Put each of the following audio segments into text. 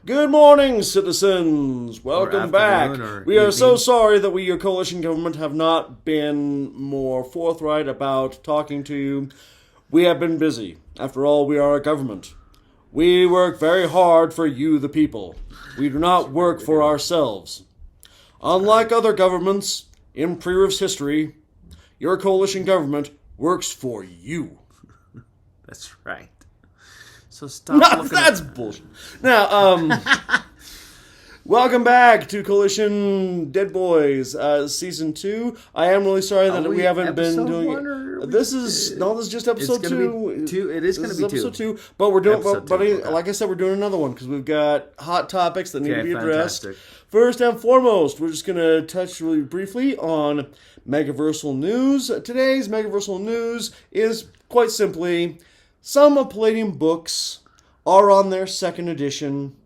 Good morning, citizens. Welcome back. We are so sorry that we, your coalition government, have not been more forthright about talking to you. We have been busy. After all, we are a government. We work very hard for you, the people. We do not work for ourselves. Unlike other governments in pre-Rifts history, your coalition government works for you. That's right. So stop. That's bullshit. Now, welcome back to Coalition Deadboys, Season 2. I am really sorry that we haven't been doing it. This is just episode 2. It is going to be episode 2. But we're doing, like I said, we're doing another one because we've got hot topics that need to be addressed. Fantastic. First and foremost, we're just going to touch really briefly on Megaversal News. Today's Megaversal News is quite simply, some of Palladium books are on their second edition.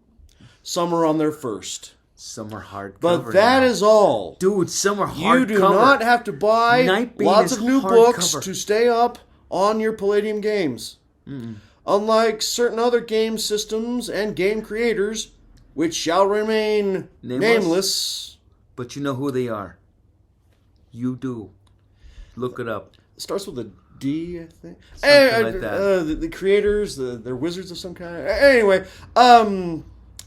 Some are on their first. Some are hardcover. But that is all. Dude, some are hardcover. You do not have to buy lots of new books to stay up on your Palladium games. Mm-mm. Unlike certain other game systems and game creators, which shall remain nameless. But you know who they are. You do. Look it up. It starts with a D, I think. Like that. The creators, they're wizards of some kind. Anyway,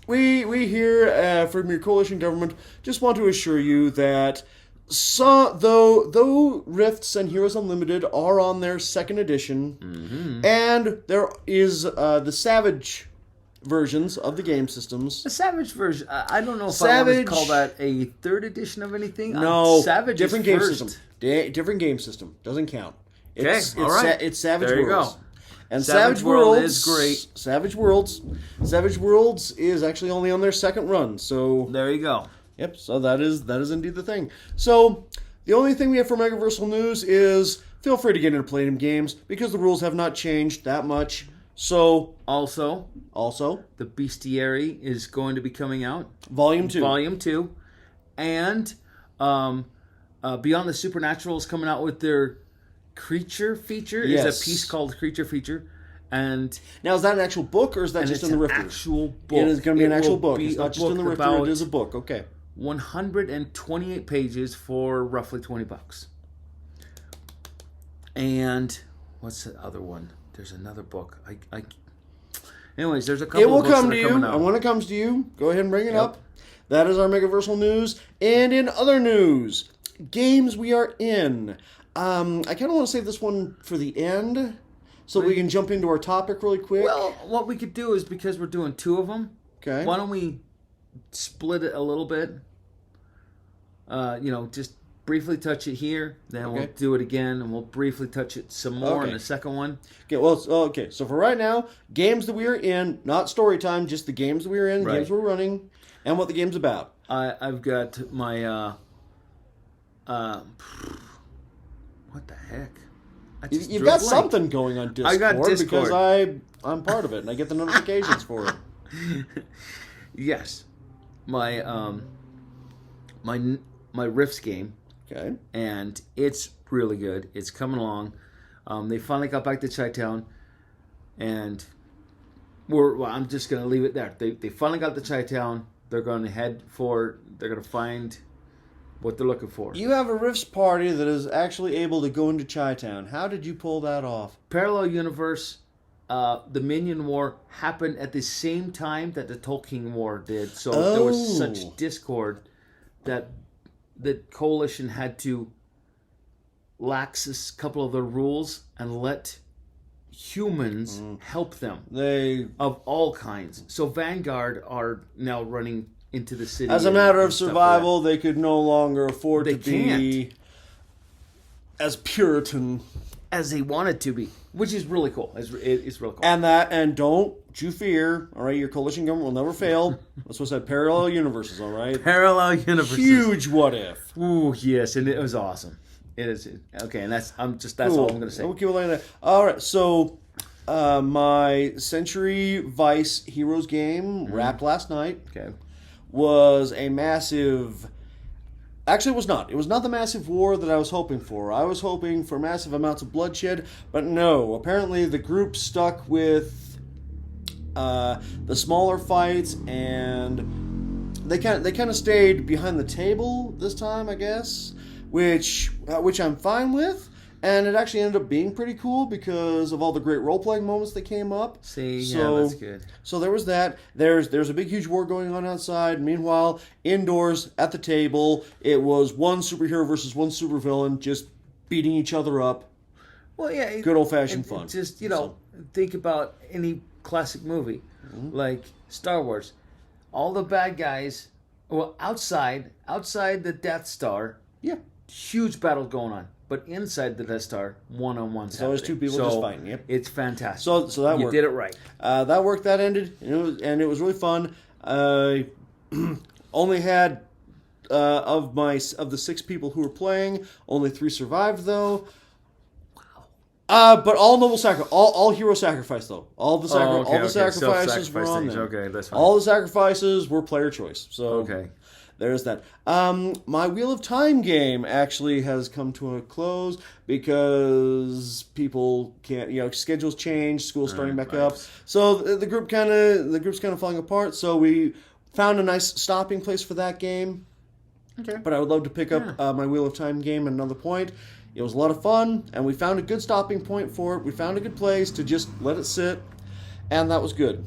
we here from your coalition government just want to assure you that though Rifts and Heroes Unlimited are on their second edition, and there is the Savage versions of the game systems. The Savage version, I don't know if I want to call that a third edition of anything. No, Savage different is game first. system. Different game system. Doesn't count. It's Savage there you Worlds. Go. And Savage World is great. Savage Worlds is actually only on their second run. So there you go. Yep. So that is indeed the thing. So the only thing we have for Megaversal News is feel free to get into Palladium games because the rules have not changed that much. So also the Bestiary is going to be coming out. Volume 2. And Beyond the Supernatural is coming out with their Creature feature. Yes. Is a piece called Creature Feature. And now, is that an actual book or is that just in the Rifters? It's an actual book. It is going to be an actual book. It's not just in the Rifters. It is a book. Okay. 128 pages for roughly $20. And what's the other one? There's another book. Anyways, there's a couple of books that are coming out. And when it comes to you, go ahead and bring it up. That is our Megaversal News. And in other news, games we are in. I kind of want to save this one for the end so we can jump into our topic really quick. Well, what we could do is, because we're doing 2 of them, okay, why don't we split it a little bit? Just briefly touch it here, then we'll do it again, and we'll briefly touch it some more in the second one. Okay, so for right now, games that we are in, not story time, just the games that we are in, games we're running, and what the game's about. I've got my... what the heck? You've got something going on Discord. I got Discord. Because I'm part of it, and I get the notifications for it. Yes. My my Rifts game. Okay. And it's really good. It's coming along. They finally got back to Chi-Town, and I'm just going to leave it there. They finally got to Chi-Town. They're going to they're going to find what they're looking for. You have a Rifts party that is actually able to go into Chi-Town. How did you pull that off? Parallel universe, the Minion War happened at the same time that the Tolkien War did. So there was such discord that the Coalition had to lax a couple of the rules and let humans help them. Of all kinds. So Vanguard are now running into the city. As a matter of survival, they could no longer afford to be as Puritan as they wanted to be, which is really cool. It's really cool. And don't you fear, all right? Your coalition government will never fail. That's what I said. Parallel universes, all right. Parallel universes. Huge what if. Ooh, yes, and it was awesome. It is okay, and that's all I'm going to say. Okay, well, all right. So, my Century Vice Heroes game wrapped last night. Okay. Was a massive... Actually, it was not. It was not the massive war that I was hoping for. I was hoping for massive amounts of bloodshed, but no. Apparently, the group stuck with the smaller fights, and they kind of stayed behind the table this time, I guess, which I'm fine with. And it actually ended up being pretty cool because of all the great role-playing moments that came up. Yeah, that's good. So there was that. There's a big, huge war going on outside. Meanwhile, indoors at the table, it was one superhero versus one supervillain just beating each other up. Well, yeah. Good old-fashioned fun. Just, think about any classic movie, like Star Wars. All the bad guys, outside the Death Star, huge battle going on. But inside the Death Star, one-on-one's happening. So there's two people just fighting. Yep. It's fantastic. So that worked. You did it right. That worked. That ended, and it was really fun. Only had of the 6 people who were playing, only 3 survived though. Wow. But all noble sacrifice, all hero sacrifice though. All the sacrifices were on there. Okay, that's fine. All the sacrifices were player choice. So okay. There's that. My Wheel of Time game actually has come to a close because people can't, schedules change, school's starting back up. So the group's kind of falling apart. So we found a nice stopping place for that game. Okay. But I would love to pick up my Wheel of Time game at another point. It was a lot of fun, and we found a good stopping point for it. We found a good place to just let it sit, and that was good.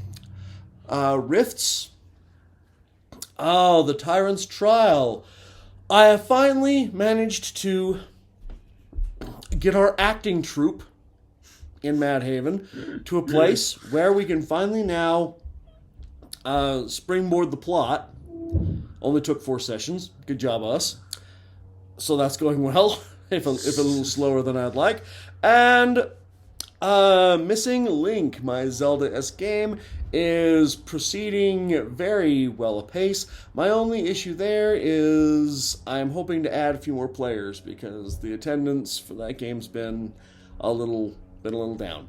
Rifts. Oh, the Tyrant's Trial. I have finally managed to get our acting troupe in Mad Haven to a place where we can finally now springboard the plot. Only took 4 sessions. Good job, us. So that's going well, if a little slower than I'd like. And Missing Link, my Zelda-esque game, is proceeding very well apace. My only issue there is I'm hoping to add a few more players because the attendance for that game's been a little down.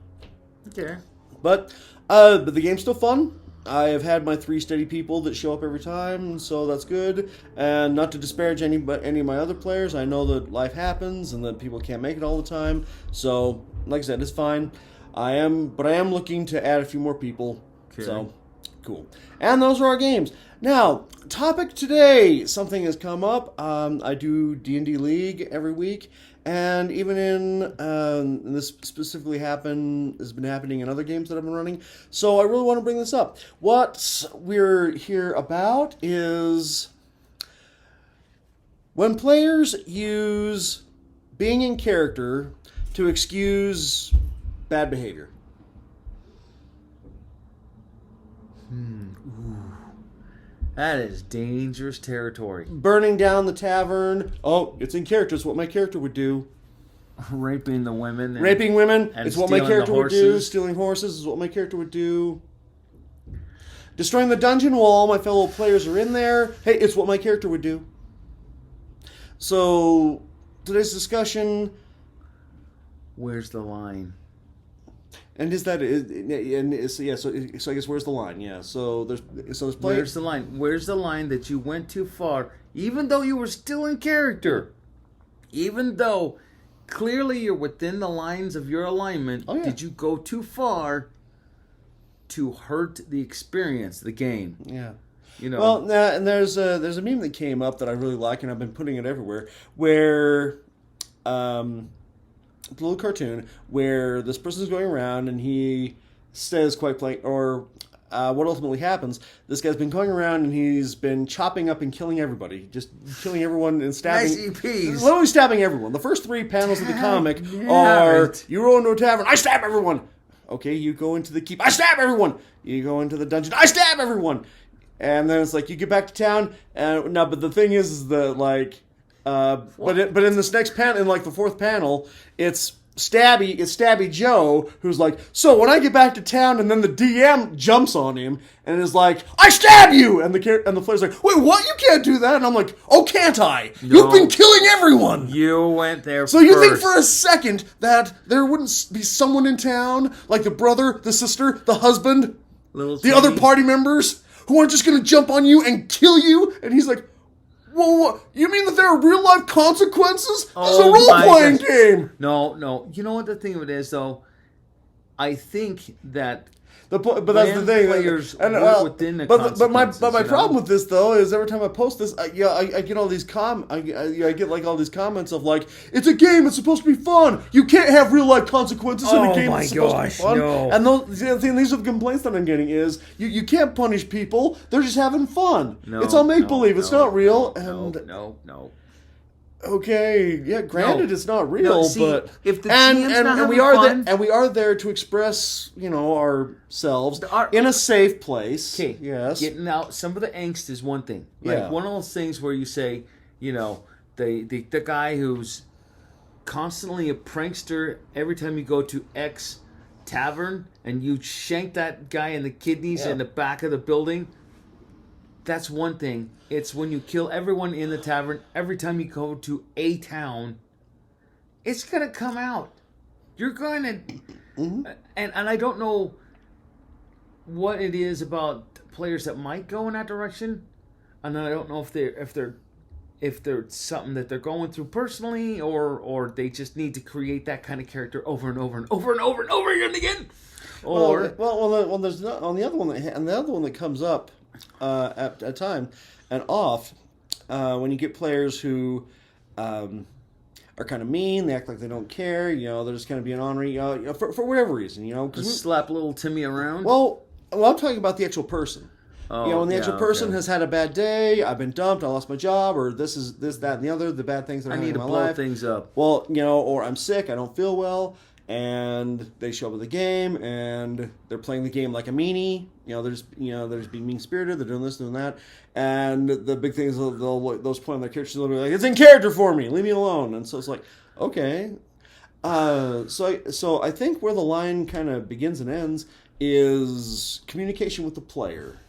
Okay. But the game's still fun. I have had my 3 steady people that show up every time, so that's good. And not to disparage any of my other players, I know that life happens and that people can't make it all the time. So, like I said, it's fine. I am looking to add a few more people. Okay. So, cool. And those are our games. Now, topic today. Something has come up. I do D&D League every week. And even in this specifically has been happening in other games that I've been running. So I really want to bring this up. What we're here about is when players use being in character to excuse bad behavior. That is dangerous territory. Burning down the tavern. Oh, it's in character. It's what my character would do. Raping the women. Raping women. It's what my character would do. Stealing horses is what my character would do. Destroying the dungeon while all my fellow players are in there. Hey, it's what my character would do. So, today's discussion... Where's the line? And is that so I guess where's the line? Yeah. So there's where's the line? Where's the line that you went too far, even though you were still in character, even though clearly you're within the lines of your alignment? Oh, yeah. Did you go too far to hurt the experience, the game? Yeah. Well, and there's a meme that came up that I really like, and I've been putting it everywhere, where the little cartoon where this person's going around and he says quite plain, or what ultimately happens, this guy's been going around and he's been chopping up and killing everybody. Just killing everyone and stabbing. ICPs. Literally stabbing everyone. The first 3 panels of the comic are, you roll into a tavern, I stab everyone. Okay, you go into the keep, I stab everyone. You go into the dungeon, I stab everyone. And then it's like, you get back to town, and no, but the thing is that, like... but in this next panel, in like the 4th panel, it's Stabby Joe who's like, so when I get back to town, and then the DM jumps on him and is like, I stab you, and the player's like, wait, what? You can't do that. And I'm like, oh, can't I? No, you've been killing everyone. You went there. So you think for a second that there wouldn't be someone in town, like the brother, the sister, the husband, the other party members, who aren't just going to jump on you and kill you? And he's like, well, you mean that there are real-life consequences? This is a role-playing game! No. You know what the thing of it is, though? I think that. But that's the thing. Players work within the but my problem with this though is every time I post this, I get all these I get like all these comments of like, it's a game, it's supposed to be fun. You can't have real life consequences in a game that's supposed to be fun. No. And these are the complaints that I'm getting is you can't punish people. They're just having fun. No, it's all make believe. It's not real. No. Okay, yeah. Granted, it's not real, but if the and we are fun, there, and we are there to express, ourselves in a safe place. Okay, yes. Getting out some of the angst is one thing. Like one of those things where you say, the guy who's constantly a prankster. Every time you go to X tavern and you shank that guy in the kidneys in the back of the building. That's one thing. It's when you kill everyone in the tavern, every time you go to a town, it's going to come out. You're going to... Mm-hmm. And I don't know what it is about players that might go in that direction. And I don't know if they're something that they're going through personally or they just need to create that kind of character over and over and over and over and over again. Or... Well, there's not... On the other one that comes up... at a time and off when you get players who are kind of mean, they act like they don't care, they're just kind of being ornery, for whatever reason, just slap little Timmy around. Well, I'm talking about the actual person. When the actual person has had a bad day, I've been dumped, I lost my job, or this, that, and the other, the bad things that are happening in my life. I need to blow things up. Well, or I'm sick, I don't feel well. And they show up at the game, and they're playing the game like a meanie. They're just being mean-spirited. They're doing this, doing that. And the big thing is those play on their characters. They'll be like, "It's in character for me. Leave me alone." And so it's like, okay. So I think where the line kind of begins and ends is communication with the player,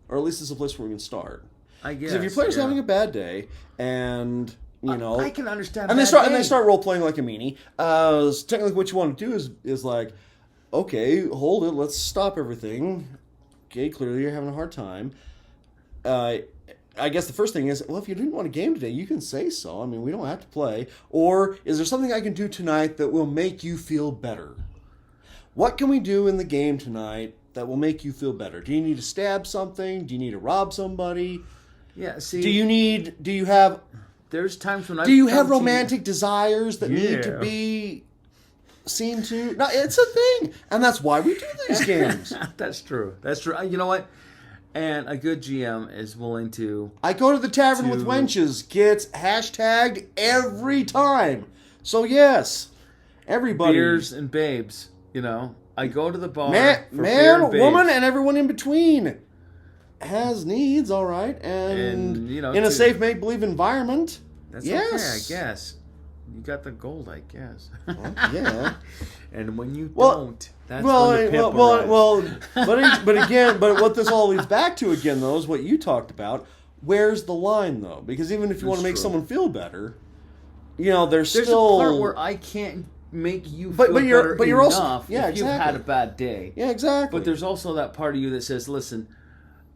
or at least it's a place where we can start. I guess. Because if your player's having a bad day, and I can understand. And they start role playing like a meanie. Technically, what you want to do is like, okay, hold it, let's stop everything. Okay, clearly you're having a hard time. I guess the first thing is, well, if you didn't want a game today, you can say so. I mean, we don't have to play. Or is there something I can do tonight that will make you feel better? What can we do in the game tonight that will make you feel better? Do you need to stab something? Do you need to rob somebody? Yeah. See. Do you have? There's times when do you have romantic desires that need to be seen to? No, it's a thing, and that's why we do these games. That's true. You know what? And a good GM is willing to... I go to the tavern with wenches. Gets hashtagged every time. So yes, everybody. Beers and babes, I go to the bar man, for beer and babes. Woman, and everyone in between. Has needs, all right, and in a safe make-believe environment. That's okay, I guess. You got the gold, I guess. Well, yeah. And when you don't, that's when the pimp arrives. But what this all leads back to again, though, is what you talked about. Where's the line, though? Because even if you want to make someone feel better, there's still a part where I can't make you feel better enough also, if you've had a bad day. Yeah, exactly. But there's also that part of you that says, listen,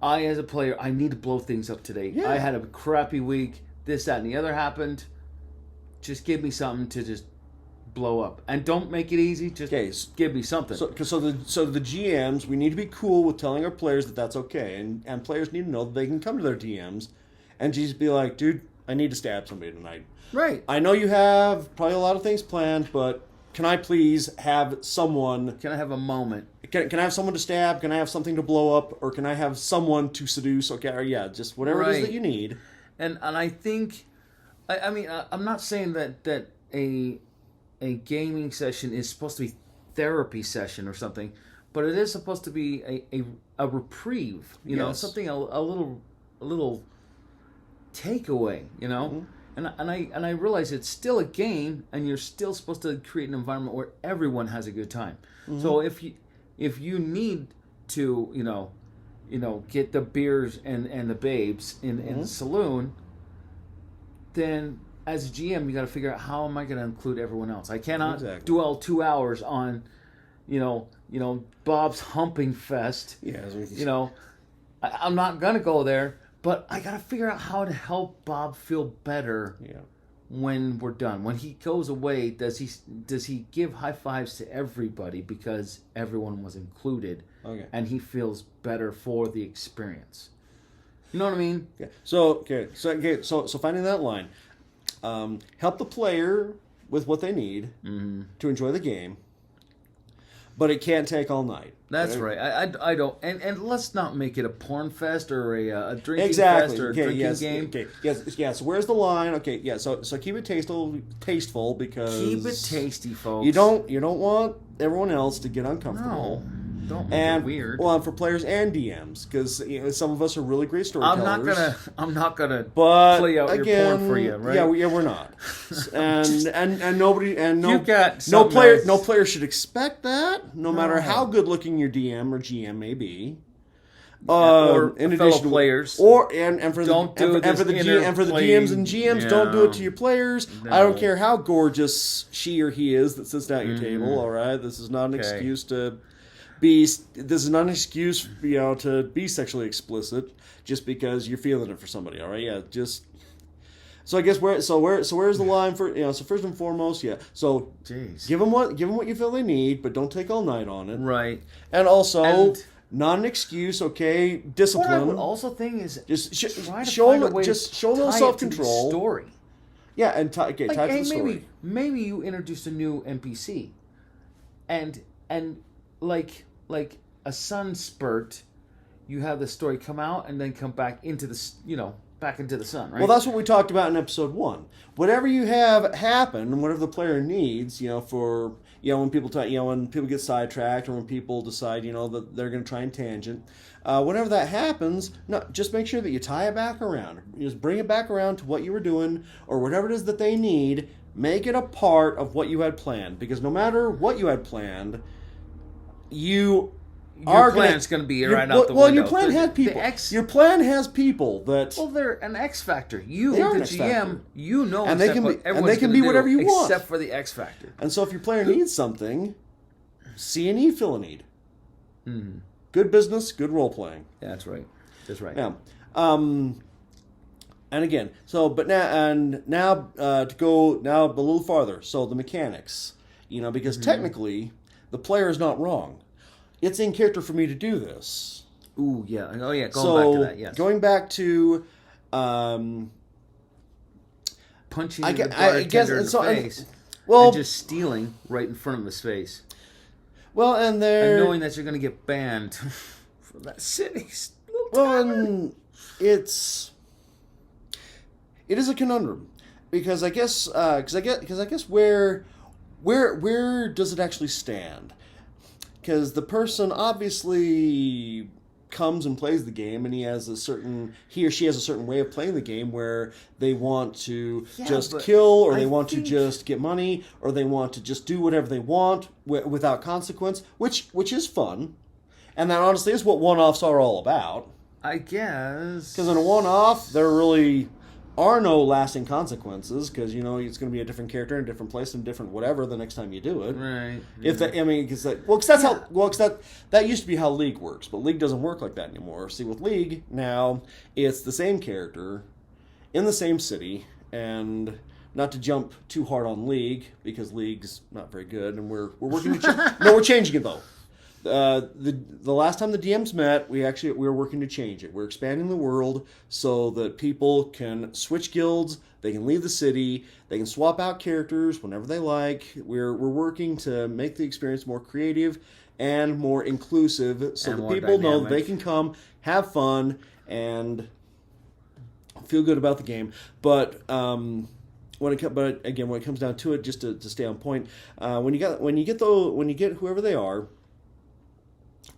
I, as a player, I need to blow things up today. Yeah. I had a crappy week. This, that, and the other happened. Just give me something to just blow up. And don't make it easy. Just give me something. So the GMs, we need to be cool with telling our players that that's okay. And players need to know that they can come to their DMs and just be like, dude, I need to stab somebody tonight. Right. I know you have probably a lot of things planned, but can I please have someone... Can I have a moment? Can I have someone to stab? Can I have something to blow up? Or can I have someone to seduce? Okay, or just whatever it is that you need. And I think... I mean, I'm not saying that a gaming session is supposed to be therapy session or something, but it is supposed to be a reprieve, something a little takeaway, Mm-hmm. And I realize it's still a game, and you're still supposed to create an environment where everyone has a good time. Mm-hmm. So if you need to get the beers and the babes in the saloon, then as a GM you got to figure out how am I going to include everyone else. I cannot dwell 2 hours on Bob's humping fest. I'm not going to go there. But I got to figure out how to help Bob feel better when we're done, when he goes away, does he give high fives to everybody because everyone was included, and he feels better for the experience? You know what I mean? Yeah. So finding that line, help the player with what they need to enjoy the game, but it can't take all night. That's right. I don't, and let's not make it a porn fest or a drinking fest or a drinking game. Okay. Yes. So where's the line? Okay. Yeah. So keep it tasteful because keep it tasty, folks. You don't want everyone else to get uncomfortable. No. Don't make it weird. Well, for players and DMs, because some of us are really great storytellers. I'm not gonna play out your porn for you, right? Yeah, we're not. and nobody and no player should expect that, no matter how good looking your DM or GM may be. Or in fellow players, for the DMs and GMs, don't do it to your players. No. I don't care how gorgeous she or he is that sits down at your table. All right, this is not an excuse to. This is not an excuse, to be sexually explicit just because you're feeling it for somebody. All right, yeah, just. So I guess where's the line for So first and foremost, yeah. So give them what you feel they need, but don't take all night on it. Right. And also not an excuse. Okay, discipline. What I would also think is just show a little self-control. Story. Yeah, and tie to the story. Maybe you introduced a new NPC, and like a sun spurt, you have the story come out and then come back into the back into the sun, right? Well, that's what we talked about in episode 1. Whatever you have happen, whatever the player needs, for when people when people get sidetracked or when people decide that they're going to try and tangent, whenever that happens, just make sure that you tie it back around. You just bring it back around to what you were doing or whatever it is that they need. Make it a part of what you had planned, because no matter what you had planned. Your plan's going to be right out the window. Well, your plan has people. Your plan has people that. Well, they're an X factor. You, the GM, and they can be whatever you want, except for the X factor. And so, if your player needs something, C&E fill a need. Mm-hmm. Good business, good role playing. That's right. That's right. Yeah. And again, now to go a little farther. So the mechanics, because technically. The player is not wrong. It's in character for me to do this. Ooh, yeah. Oh, yeah. Going back to that, yes. Going back to... punching the bartender in the face. And just stealing right in front of his face. Well, and knowing that you're going to get banned from that city. Well, it is a conundrum. Because I guess... Where does it actually stand? Because the person obviously comes and plays the game, and he or she has a certain way of playing the game where they want to just kill, or they want to just get money, or they want to just do whatever they want without consequence, which is fun, and that honestly is what one-offs are all about. I guess. Because in a one-off, there really are no lasting consequences, because it's going to be a different character in a different place and different whatever the next time you do it. Right. If that, because that used to be how League works, but League doesn't work like that anymore. See, with League now, it's the same character in the same city, and not to jump too hard on League because League's not very good, and we're working. We're changing it though. The last time the DMs met, we were working to change it. We're expanding the world so that people can switch guilds, they can leave the city, they can swap out characters whenever they like. We're working to make the experience more creative and more inclusive, so that people know that they can come, have fun, and feel good about the game. But when it comes down to it, just to stay on point, when you get whoever they are.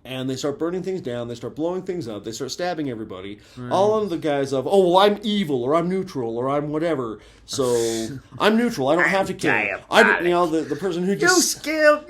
And they start burning things down, they start blowing things up, they start stabbing everybody. Right. All under the guise of, I'm evil, or I'm neutral, or I'm whatever. So, I'm neutral, I don't have to kill. The person who just... Well,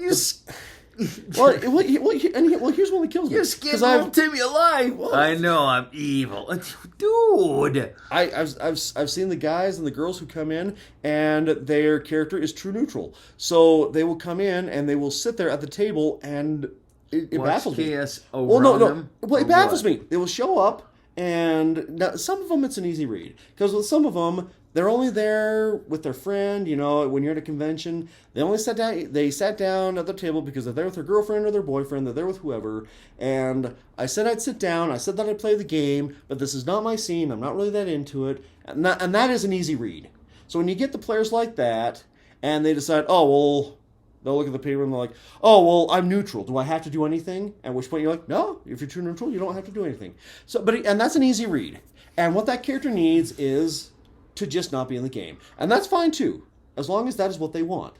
here's one that kills me. You scared Timmy alive. What? I know, I'm evil. Dude! I've seen the guys and the girls who come in, and their character is true neutral. So, they will come in, and they will sit there at the table, and... It baffles me. It baffles me. They will show up, and now, some of them it's an easy read. Because with some of them, they're only there with their friend. When you're at a convention, they only sat down. They sat down at the table because they're there with their girlfriend or their boyfriend. They're there with whoever. And I said I'd sit down. I said that I'd play the game, but this is not my scene. I'm not really that into it. And that is an easy read. So when you get the players like that, and they decide, oh well. They'll look at the paper and they're like, oh, well, I'm neutral. Do I have to do anything? At which point you're like, no, if you're too neutral, you don't have to do anything. And that's an easy read. And what that character needs is to just not be in the game. And that's fine, too, as long as that is what they want.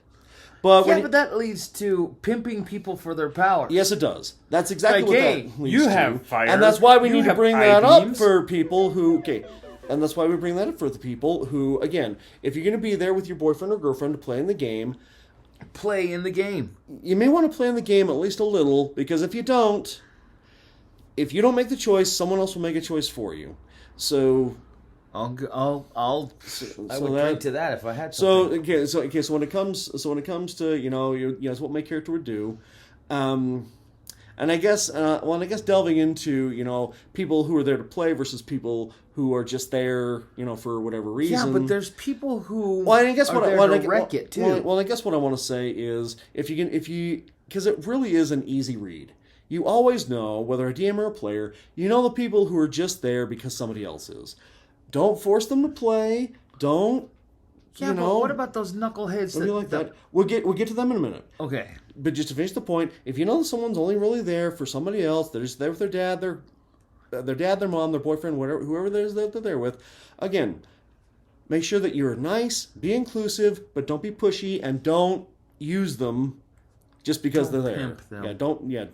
But that leads to pimping people for their power. Yes, it does. That's exactly what that leads to. You have fire. And that's why we need to bring that up for people who... Okay, and that's why we bring that up for the people who, again, if you're going to be there with your boyfriend or girlfriend to play in the game... Play in the game. You may want to play in the game at least a little, because if you don't make the choice, someone else will make a choice for you. So I would agree to that if I had something. So when it comes to it's what my character would do. And I guess delving into people who are there to play versus people who are just there for whatever reason. Yeah, but there's people who I guess are there to wreck it too. Well, I guess what I want to say is because it really is an easy read. You always know, whether a DM or a player, the people who are just there because somebody else is. Don't force them to play. Don't. Yeah, but what about those knuckleheads that? We'll get to them in a minute. Okay. But just to finish the point, if you know that someone's only really there for somebody else, they're just there with their dad, their mom, their boyfriend, whoever it is that they're there with, again, make sure that you're nice, be inclusive, but don't be pushy, and don't use them just because they're there. Pimp them.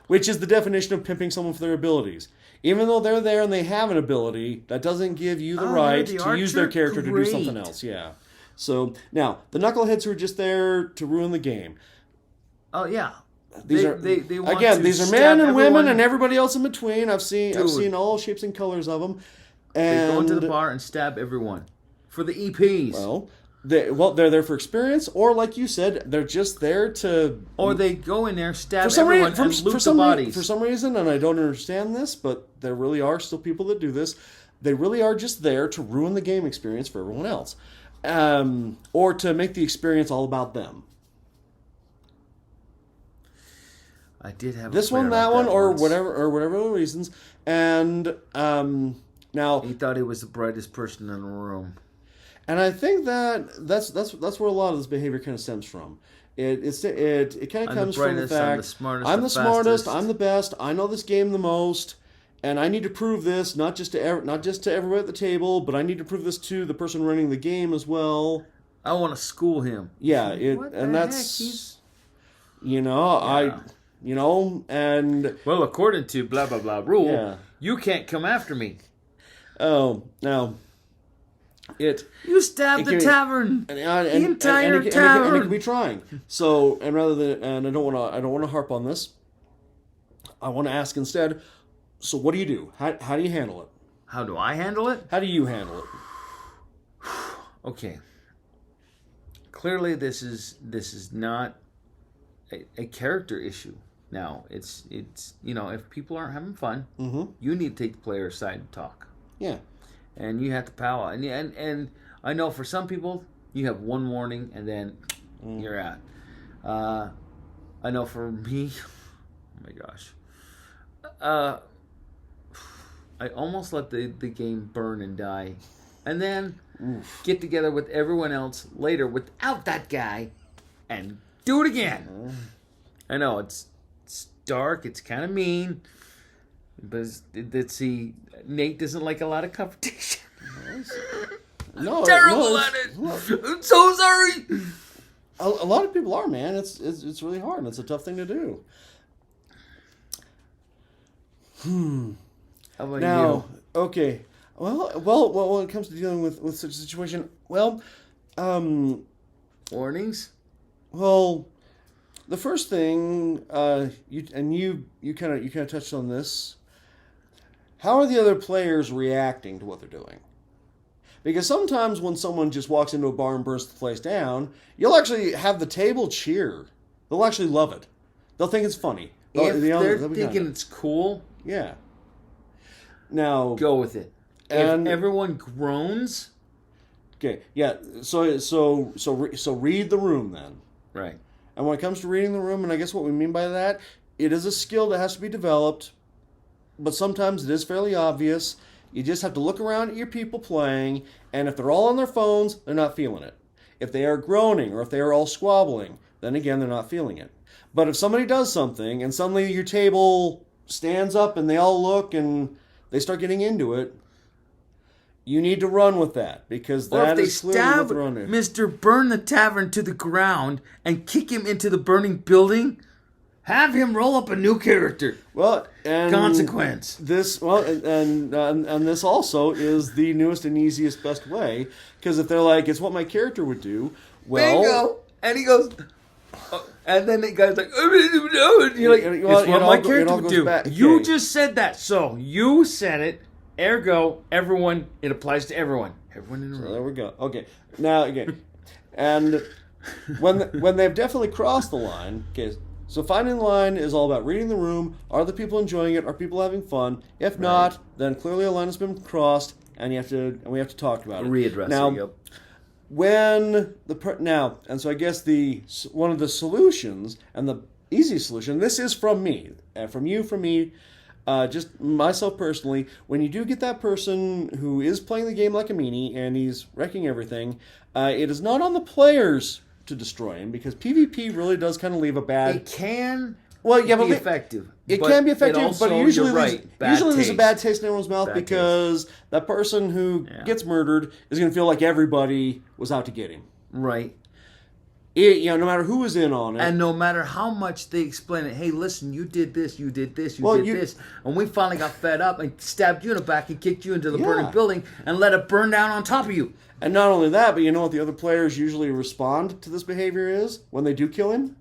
Which is the definition of pimping someone for their abilities. Even though they're there and they have an ability, that doesn't give you the right to use their character to do something else. Yeah. So, now, the knuckleheads who are just there to ruin the game. Oh, yeah. These are men and women and everybody else in between. I've seen all shapes and colors of them. And they go into the bar and stab everyone for the EPs. They're there for experience, or like you said, they're just there to. Or they go in there, stab everyone, and loot the bodies. For some reason, and I don't understand this, but there really are still people that do this. They really are just there to ruin the game experience for everyone else, or to make the experience all about them. I did have this one, that one, or whatever the reasons, and now he thought he was the brightest person in the room, and I think that's where a lot of this behavior kind of stems from. It kind of comes from the fact I'm the smartest, I'm the best, I know this game the most, and I need to prove this not just to everybody at the table, but I need to prove this to the person running the game as well. I want to school him. Yeah, that's and... Well, according to blah, blah, blah rule, you can't come after me. Oh, now... You stabbed the tavern. The entire tavern. And it can be trying. So, and I don't want to harp on this. I want to ask instead, so what do you do? How do you handle it? How do I handle it? How do you handle it? Okay. Clearly, this is not a character issue. Now, it's if people aren't having fun, you need to take the player aside and talk. Yeah. And you have to powwow. And I know for some people, you have one warning and then you're out. I know for me, oh my gosh. I almost let the game burn and die. And then get together with everyone else later without that guy and do it again. I know, it's dark, it's kind of mean. But Nate doesn't like a lot of confrontation. No, terrible at it. I'm so sorry. A lot of people are, man. It's really hard, and it's a tough thing to do. How about you? Okay. Well, when it comes to dealing with such a situation, warnings. Well, the first thing you kind of touched on this. How are the other players reacting to what they're doing? Because sometimes when someone just walks into a bar and burns the place down, you'll actually have the table cheer. They'll actually love it. They'll think it's funny. If they're thinking it's cool, yeah. Now go with it. And if everyone groans, Okay, yeah. So read the room then. Right. And when it comes to reading the room, and I guess what we mean by that, it is a skill that has to be developed, but sometimes it is fairly obvious. You just have to look around at your people playing, and if they're all on their phones, they're not feeling it. If they are groaning or if they are all squabbling, then again, they're not feeling it. But if somebody does something, and suddenly your table stands up and they all look and they start getting into it, you need to run with that, because that is clearly what they're on there. Mr. Burn the Tavern to the ground and kick him into the burning building, have him roll up a new character. Well, and consequence. And this also is the newest and easiest best way, because if they're like, it's what my character would do, well, bingo, and he goes, and then the guy's like, you're like, it's what my character would do. Back. You Okay. just said that, so you said it. Ergo, everyone, it applies to everyone. Everyone in the room. So there we go. Okay. Now, again, and when they've definitely crossed the line, okay, so finding the line is all about reading the room. Are the people enjoying it? Are people having fun? If not, then clearly a line has been crossed, and we have to talk about it. Readdress now, it, yep. And so I guess one of the solutions, and the easy solution, this is from me, from you, from me, just myself personally, when you do get that person who is playing the game like a meanie and he's wrecking everything, it is not on the players to destroy him, because PvP really does kind of leave a bad... It can be effective. It can be effective, also, but it usually leaves leaves a bad taste in everyone's mouth, because that person who gets murdered is going to feel like everybody was out to get him. Right. No matter who was in on it. And no matter how much they explain it, hey, listen, you did this, you did this, you did this. And we finally got fed up and stabbed you in the back and kicked you into the burning building and let it burn down on top of you. And not only that, but you know what the other players usually respond to this behavior is when they do kill him?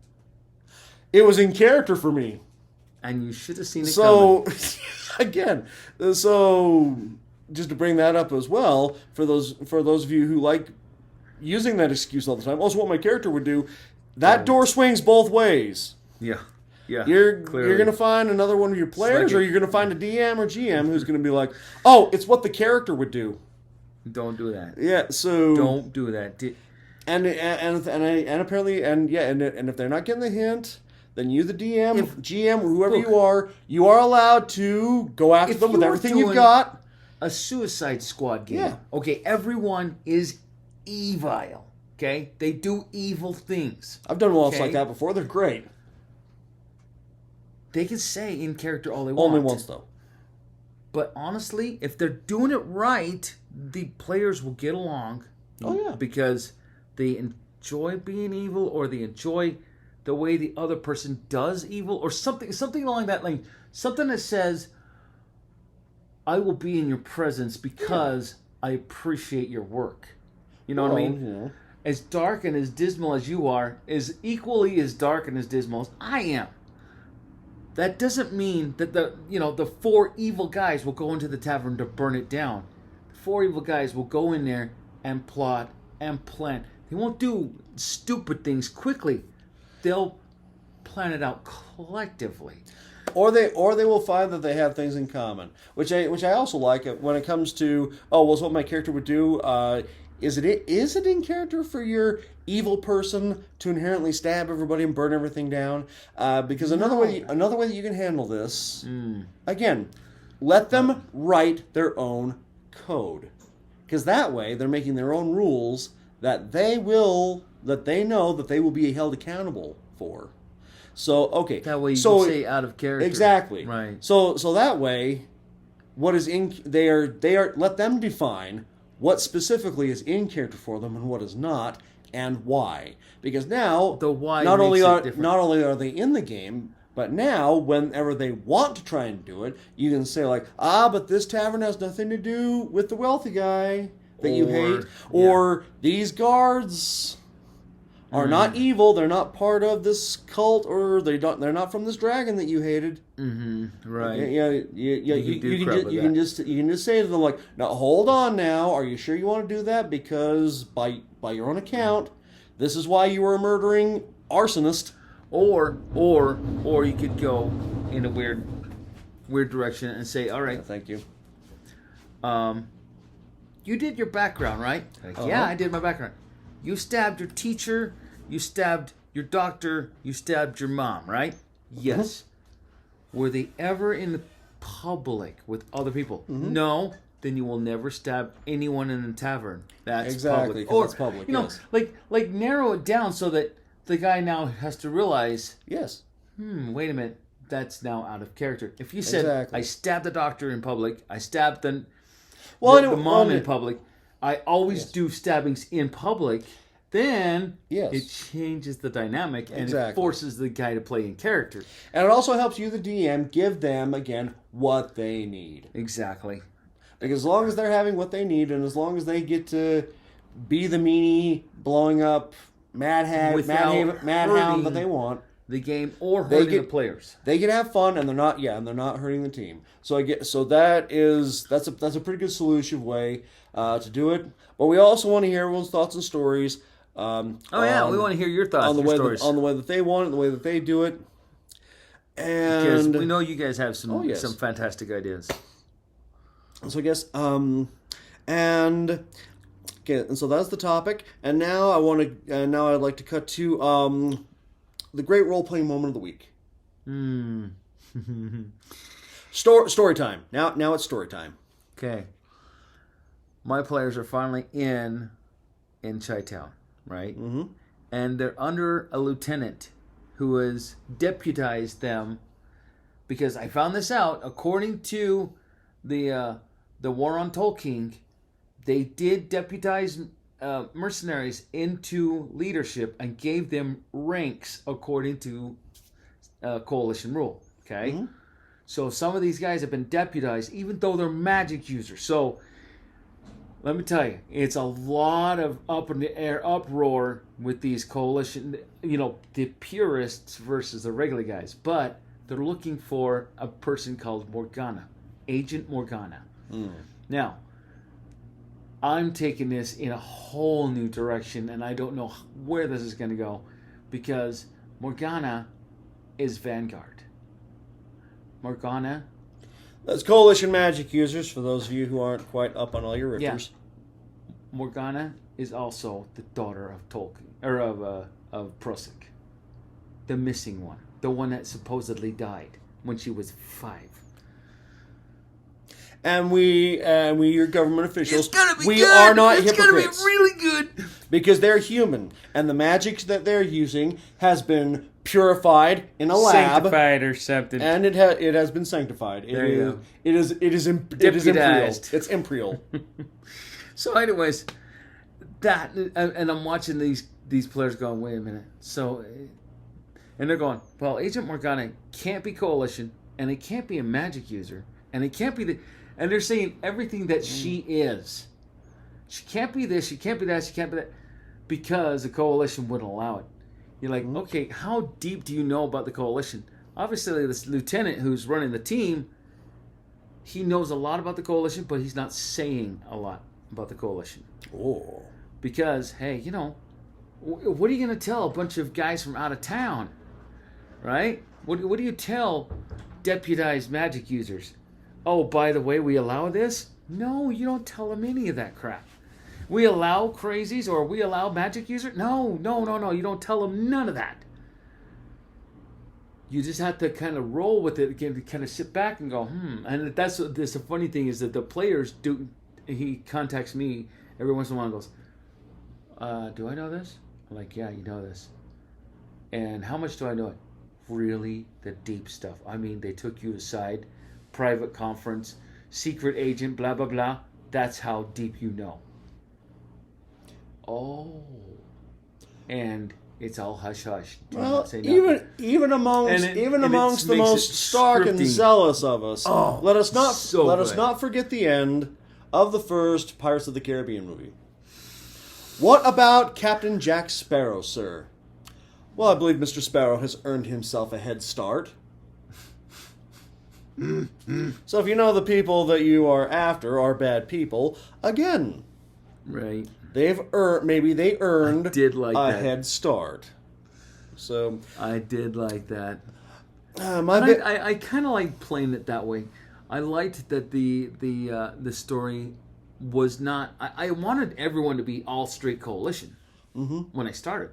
It was in character for me. And you should have seen it coming. Again, so just to bring that up as well, for those of you who like using that excuse all the time, also what my character would do, that door swings both ways. Yeah. Yeah. You're going to find another one of your players, or you're going to find a DM or GM who's going to be like, oh, it's what the character would do. Don't do that. Yeah, so... Don't do that. And apparently, and if they're not getting the hint, then you, the DM, GM, whoever you are allowed to go after them with everything you've got. A Suicide Squad game. Yeah. Okay, everyone is evil. Okay? They do evil things. I've done walls like that before. They're great. They can say in character all they want. Only once, though. But honestly, if they're doing it right, the players will get along. Oh, yeah. Because they enjoy being evil, or they enjoy the way the other person does evil, or something along that line. Something that says, I will be in your presence because I appreciate your work. You know what I mean? Yeah. As dark and as dismal as you are, is equally as dark and as dismal as I am. That doesn't mean that the four evil guys will go into the tavern to burn it down. The four evil guys will go in there and plot and plan. They won't do stupid things quickly. They'll plan it out collectively. Or they will find that they have things in common, which I also like when it comes to it's what my character would do. Is it in character for your evil person to inherently stab everybody and burn everything down? Because another way that you can handle this, again, let them write their own code, because that way they're making their own rules that they know that they will be held accountable for. So okay, that way you can say out of character. Exactly. Right. So that way, what is they are let them define what specifically is in character for them and what is not, and why. Because now the why not only are they in the game, but now whenever they want to try and do it, you can say like, but this tavern has nothing to do with the wealthy guy that you hate, or these guards are not evil. They're not part of this cult, or they're not from this dragon that you hated. Mm-hmm. Right. Yeah. You can just say to them like, now hold on. Now, are you sure you want to do that? Because by your own account, this is why you were a murdering arsonist. Or you could go in a weird direction and say, all right, Thank you. you did your background, right? Like, yeah, I did my background. You stabbed your teacher, you stabbed your doctor, you stabbed your mom, right? Yes. Were they ever in the public with other people? No. Then you will never stab anyone in the tavern. That's exactly, public. Or it's public, you know, yes. like narrow it down so that the guy now has to realize, yes, wait a minute, that's now out of character. If you said, exactly. I stabbed the doctor in public, I stabbed the mom in public, I always do stabbings in public, then it changes the dynamic and it forces the guy to play in character. And it also helps you, the DM, give them, again, what they need. Exactly. Because as long as they're having what they need, and as long as they get to be the meanie, blowing up madhound that they want, the game or hurting the players, they can have fun, and they're not hurting the team. That's a pretty good solution way to do it. But we also want to hear everyone's thoughts and stories. We want to hear your thoughts on the and way stories on the way that they want it, the way that they do it, and because we know you guys have some fantastic ideas. So I guess, and so that's the topic. And now I'd like to cut to the great role playing moment of the week. Story time. Now it's story time. Okay. My players are finally in Chi-Town, right? Mm-hmm. And they're under a lieutenant who has deputized them, because I found this out according to the War on Tolkien. They did deputize mercenaries into leadership and gave them ranks according to coalition rule. Okay, so some of these guys have been deputized even though they're magic users. So let me tell you, it's a lot of up in the air uproar with these coalition, the purists versus the regular guys. But they're looking for a person called Morgana, Agent Morgana. Now, I'm taking this in a whole new direction, and I don't know where this is going to go, because Morgana is Vanguard. Morgana. That's coalition magic users, for those of you who aren't quite up on all your rifters. Yeah. Morgana is also the daughter of Tolkien, or of Prusik, the missing one, the one that supposedly died when she was 5. And we, your government officials, we good. Are not it's hypocrites. It's gonna be really good. Because they're human, and the magic that they're using has been purified in a lab, sanctified or something, and it has been sanctified. It is imperial. It's imperial. So, anyways, that, and I'm watching these players going, wait a minute. So, and they're going, well, Agent Morgana can't be coalition, and it can't be a magic user, and it can't be and they're saying everything that she is. She can't be this, she can't be that, she can't be that, because the coalition wouldn't allow it. You're like, okay, how deep do you know about the coalition? Obviously, this lieutenant who's running the team, he knows a lot about the coalition, but he's not saying a lot about the coalition. Oh. Because, hey, what are you going to tell a bunch of guys from out of town? Right? What do you tell deputized magic users? Oh, by the way, we allow this? No, you don't tell them any of that crap. We allow crazies, or we allow magic users? No. You don't tell them none of that. You just have to kind of roll with it, kind of sit back and go, And that's the funny thing is that the players do. He contacts me every once in a while and goes, do I know this? I'm like, yeah, you know this. And how much do I know it? Really, the deep stuff. I mean, they took you aside, private conference, secret agent, blah, blah, blah. That's how deep you know. Oh. And it's all hush-hush. Well, even amongst the most stark and zealous of us, let us not forget the end of the first Pirates of the Caribbean movie. What about Captain Jack Sparrow, sir? Well, I believe Mr. Sparrow has earned himself a head start. So if you know the people that you are after are bad people, again, right? They earned a head start. So I did like that. I kind of like playing it that way. I liked that the story was not. I wanted everyone to be all straight coalition when I started.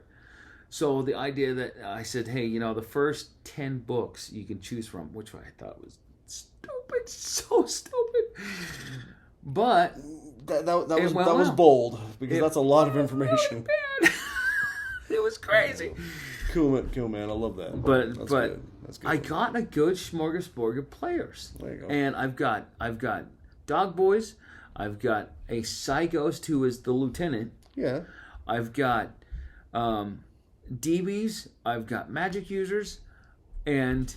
So the idea that I said, hey, the first 10 books you can choose from, which I thought was stupid, so stupid. But that was bold, because that's a lot of information. Really it was crazy. Cool, man. I love that. But That's good. I got a good smorgasbord of players. There you go. And I've got Deadboys. I've got a Psyghost who is the lieutenant. Yeah. I've got DBs. I've got magic users, and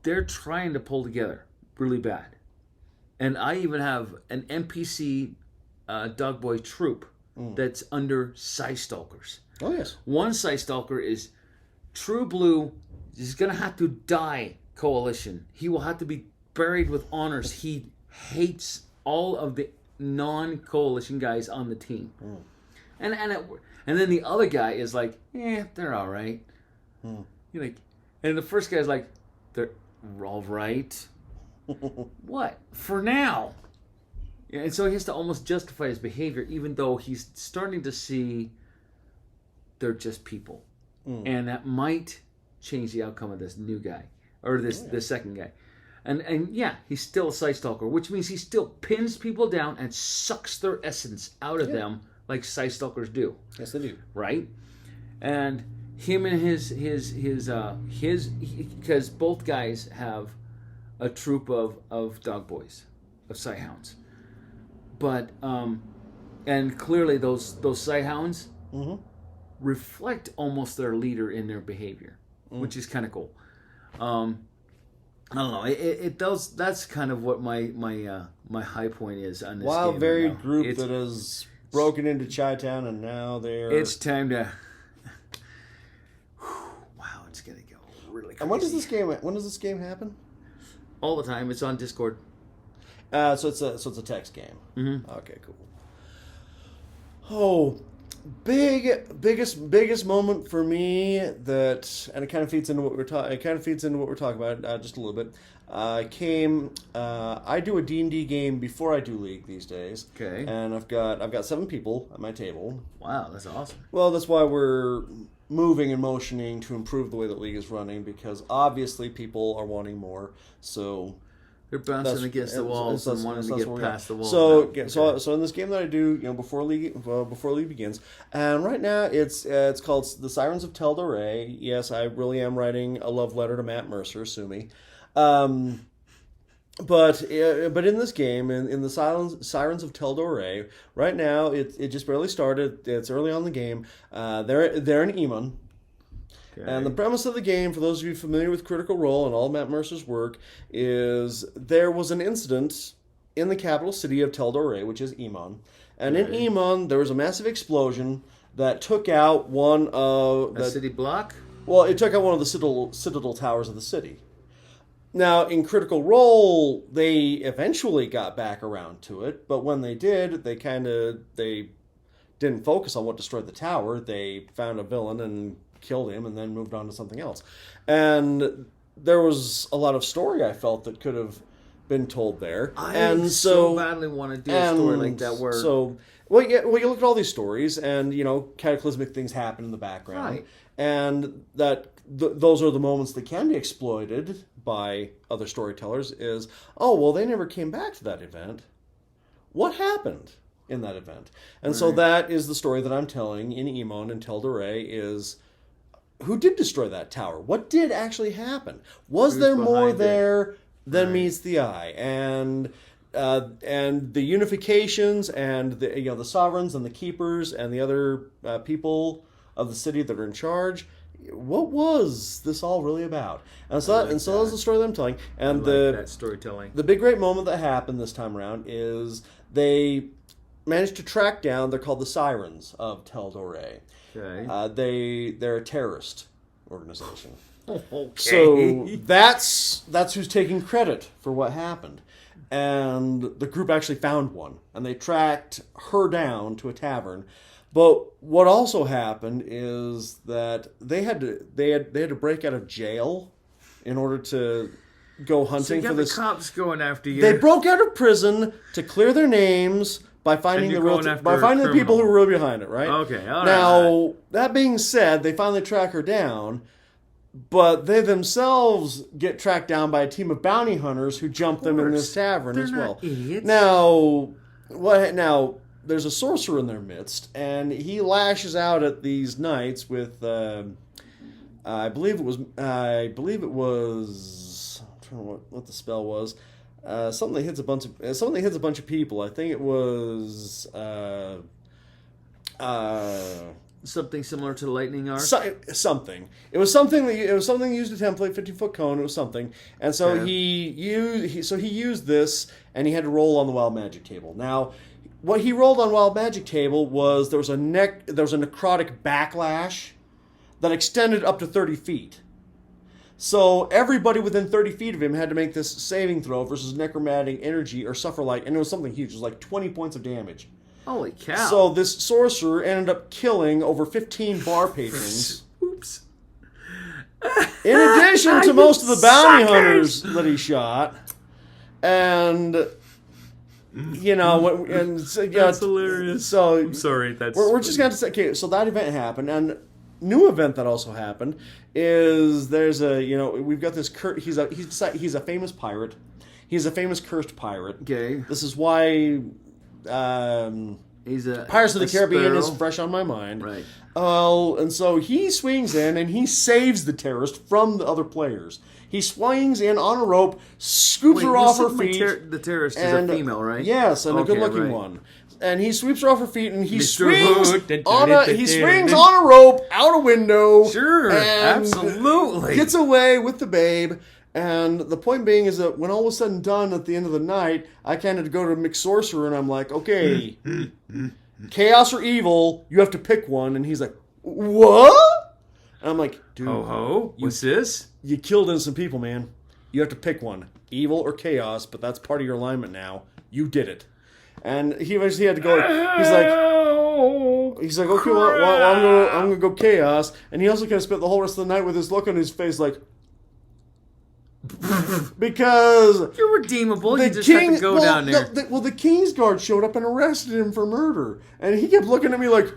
they're trying to pull together really bad. And I even have an NPC Dogboy troop that's under Psy Stalkers. Oh, yes. One Psy Stalker is true blue. He's going to have to die Coalition. He will have to be buried with honors. He hates all of the non-Coalition guys on the team. And then the other guy is like, they're all right. You're like, and the first guy's like, they're all right. What? For now. And so he has to almost justify his behavior, even though he's starting to see they're just people. And that might change the outcome of this new guy, or this second guy. And yeah, he's still a Sight Stalker, which means he still pins people down and sucks their essence out of them like Sight Stalkers do. Yes, they do. Right? And him and his because both guys have a troop of Dogboys, of Psyhounds. But and clearly those Psyhounds reflect almost their leader in their behavior, which is kind of cool. I don't know. It does. That's kind of what my high point is on this wild, game varied right group that has broken into Chi-Town, and now they're. It's time to. Wow, it's gonna go really crazy. And when does this game happen? All the time. It's on Discord. So it's a text game. Okay, cool. Oh, biggest moment for me that, and it kind of feeds into what we're talking about just a little bit. I do a D&D game before I do League these days. Okay. And I've got 7 people at my table. Wow, that's awesome. Well, that's why we're moving and motioning to improve the way that League is running, because obviously people are wanting more. So they're bouncing against the walls and wanting to get past the walls. So in this game that I do, before League begins, and right now it's called The Sirens of Tel Dore. Yes, I really am writing a love letter to Matt Mercer. Sue me. But in this game, in the Sirens of Tel Dore, right now it just barely started. It's early on in the game. They're in Emon. Okay. And the premise of the game, for those of you familiar with Critical Role and all Matt Mercer's work, is there was an incident in the capital city of Tel Dore, which is Emon. And in Emon, there was a massive explosion that took out one of the city block? Well, it took out one of the citadel towers of the city. Now, in Critical Role, they eventually got back around to it, but when they did, they didn't focus on what destroyed the tower. They found a villain and killed him and then moved on to something else. And there was a lot of story I felt that could have been told there. I so badly want to do a story like that where... you look at all these stories and, cataclysmic things happen in the background. Right. And that those are the moments that can be exploited by other storytellers is, they never came back to that event. What happened in that event? And so that is the story that I'm telling in Emon and Tel Dore is... Who did destroy that tower? What did actually happen? Was there more there than meets the eye? And the unifications and the sovereigns and the keepers and the other people of the city that are in charge. What was this all really about? And so that's the story that I'm telling. And that storytelling. The big great moment that happened this time around is they managed to track down. They're called the Sirens of Tel Dore. Okay. They're a terrorist organization. Okay. So that's who's taking credit for what happened. And the group actually found one, and they tracked her down to a tavern. But what also happened is that they had to break out of jail in order to go hunting so for this. The cops going after you. They broke out of prison to clear their names by finding the people who were really behind it, right? Okay, all right. Now, that being said, they finally track her down, but they themselves get tracked down by a team of bounty hunters who jump them in this tavern as well. Idiots. Now, there's a sorcerer in their midst, and he lashes out at these knights with, I believe it was. I'm trying to remember what the spell was. Something that hits a bunch of people. I think it was something similar to the lightning arc. Something. It was something that used a template, 50-foot cone. It was something, and so he used this, and he had to roll on the wild magic table. Now, what he rolled on wild magic table was there was a necrotic backlash that extended up to 30 feet. So everybody within 30 feet of him had to make this saving throw versus necromantic energy or suffer and it was something huge. It was like 20 points of damage. Holy cow. So this sorcerer ended up killing over 15 bar patrons. Oops. In addition to most of the bounty hunters that he shot. And, that's hilarious. So I'm sorry. We're just going to say, okay, so that event happened, and new event that also happened is there's we've got this he's a famous pirate. He's a famous cursed pirate. Okay. This is why he's Pirates of the Caribbean is fresh on my mind. Right. And so he swings in and he saves the terrorist from the other players. He swings in on a rope, scoops her off her feet. The terrorist is a female, right? Yes, and a good-looking one. And he sweeps her off her feet, and he swings on a rope out a window. Sure, absolutely. Gets away with the babe. And the point being is that when all was said and done at the end of the night, I kind of go to McSorcerer, and I'm like, okay, chaos or evil, you have to pick one. And he's like, what? And I'm like, dude, what's this? You killed innocent people, man. You have to pick one, evil or chaos. But that's part of your alignment now. You did it. And he eventually had to go. He's like, okay, well, I'm gonna go chaos. And he also kind of spent the whole rest of the night with this look on his face, like, because you're redeemable. You just have to go down there. The Kingsguard showed up and arrested him for murder, and he kept looking at me like,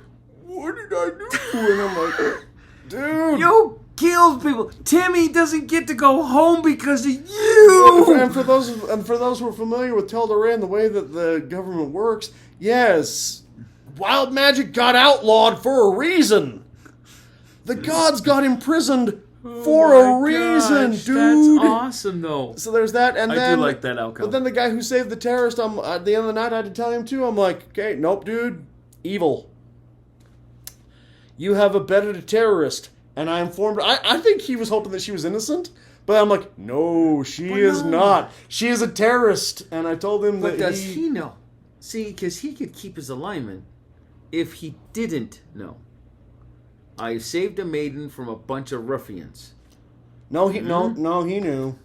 "What did I do?" And I'm like, "Dude, you killed people. Timmy doesn't get to go home because of you." And for those who are familiar with Tel'Doran and the way that the government works, yes, wild magic got outlawed for a reason. The gods got imprisoned for a reason, dude. That's awesome, though. So there's that, and I do like that outcome. But then the guy who saved the terrorist, at the end of the night, I had to tell him too. I'm like, okay, nope, dude, evil. You have abetted a terrorist, and I informed. I think he was hoping that she was innocent, but I'm like, no, she is not. She is a terrorist, and I told him that. But does he know? See, because he could keep his alignment if he didn't know. I saved a maiden from a bunch of ruffians. No, he knew.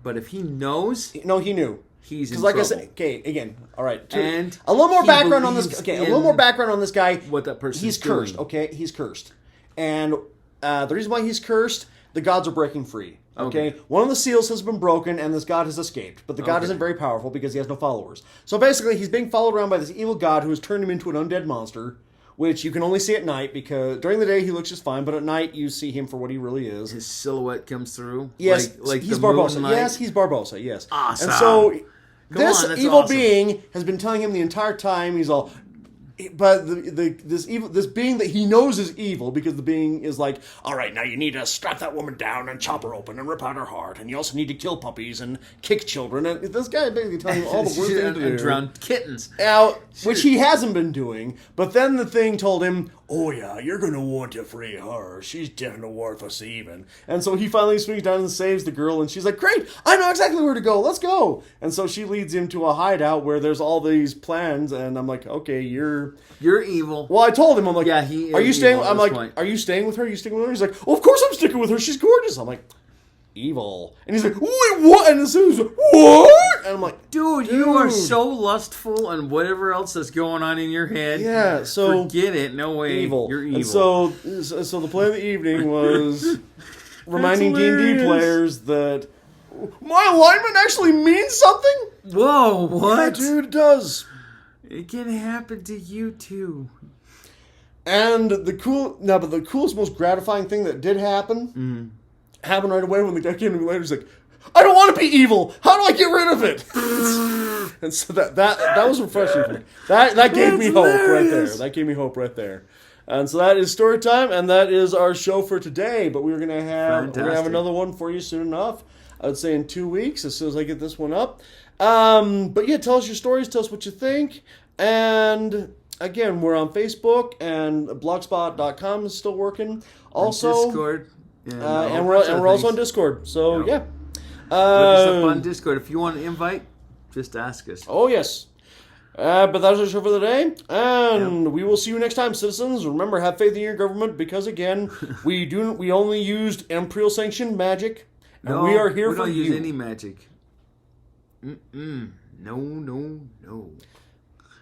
But if he knows, he knew. He's in trouble. I said, okay, again, all right. And a little more background on this. Okay, a little more background on this guy. What that person? He's cursed. Doing. Okay, he's cursed, and the reason why he's cursed, the gods are breaking free. Okay, one of the seals has been broken, and this god has escaped. But the god isn't very powerful because he has no followers. So basically, he's being followed around by this evil god who has turned him into an undead monster. Which you can only see at night, because during the day he looks just fine, but at night you see him for what he really is. His silhouette comes through? Yes, like he's the Barbossa. Moonlight? Yes, he's Barbossa, yes. Awesome. And so, this evil awesome. being has been telling him the entire time, he's all... But this being that he knows is evil, because the being is like, all right, now you need to strap that woman down and chop her open and rip out her heart, and you also need to kill puppies and kick children. And this guy basically telling him all the worst things to do. And drown kittens. Now, which he hasn't been doing, but then the thing told him, oh yeah, you're going to want to free her. She's definitely worth us even. And so he finally swings down and saves the girl, and she's like, great, I know exactly where to go, let's go. And so she leads him to a hideout where there's all these plans, and I'm like, okay, you're evil. Well, I told him, I'm like, yeah, he is are you staying? I'm like, are you staying with her? Are you sticking with her? He's like, well, of course I'm sticking with her. She's gorgeous. I'm like, evil. And he's like, wait, what? And as soon as what? And I'm like, dude, you are so lustful and whatever else that's going on in your head. Yeah, so forget it. No way. Evil. You're evil. And so the play of the evening was reminding D&D players that My alignment actually means something? Whoa, what? Yeah, dude, it does. It can happen to you too. And the coolest, most gratifying thing that did happen happened right away when the guy came to me later. He's like, I don't want to be evil. How do I get rid of it? And so that was refreshing for me. That gave me hope right there. That gave me hope right there. And so that is story time, and that is our show for today. But we're gonna have another one for you soon enough. I would say in 2 weeks, as soon as I get this one up. But yeah, tell us your stories. Tell us what you think. And again, we're on Facebook, and blogspot.com is still working. Also, Discord. And we're also on Discord. So yeah. Look us up on Discord. If you want an invite, just ask us. Oh yes. But that's our show for the day, and we will see you next time, citizens. Remember, have faith in your government, because again, we only used Imperial sanctioned magic, and we are here for you. We don't use any magic. No.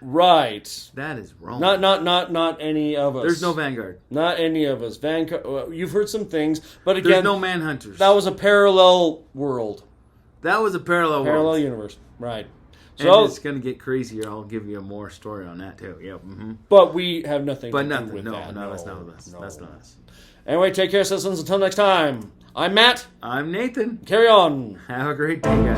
Right. That is wrong. Not any of us. There's no Vanguard. Not any of us. You've heard some things, but again, there's no Manhunters. That was a parallel world. That was a parallel world. Parallel universe. Right. So and it's going to get crazier. I'll give you more story on that too. Yep. Mm-hmm. But we have nothing to do with that. No, that's not us. No. That's not us. Anyway, take care, citizens. Until next time. I'm Matt. I'm Nathan. Carry on. Have a great day, guys.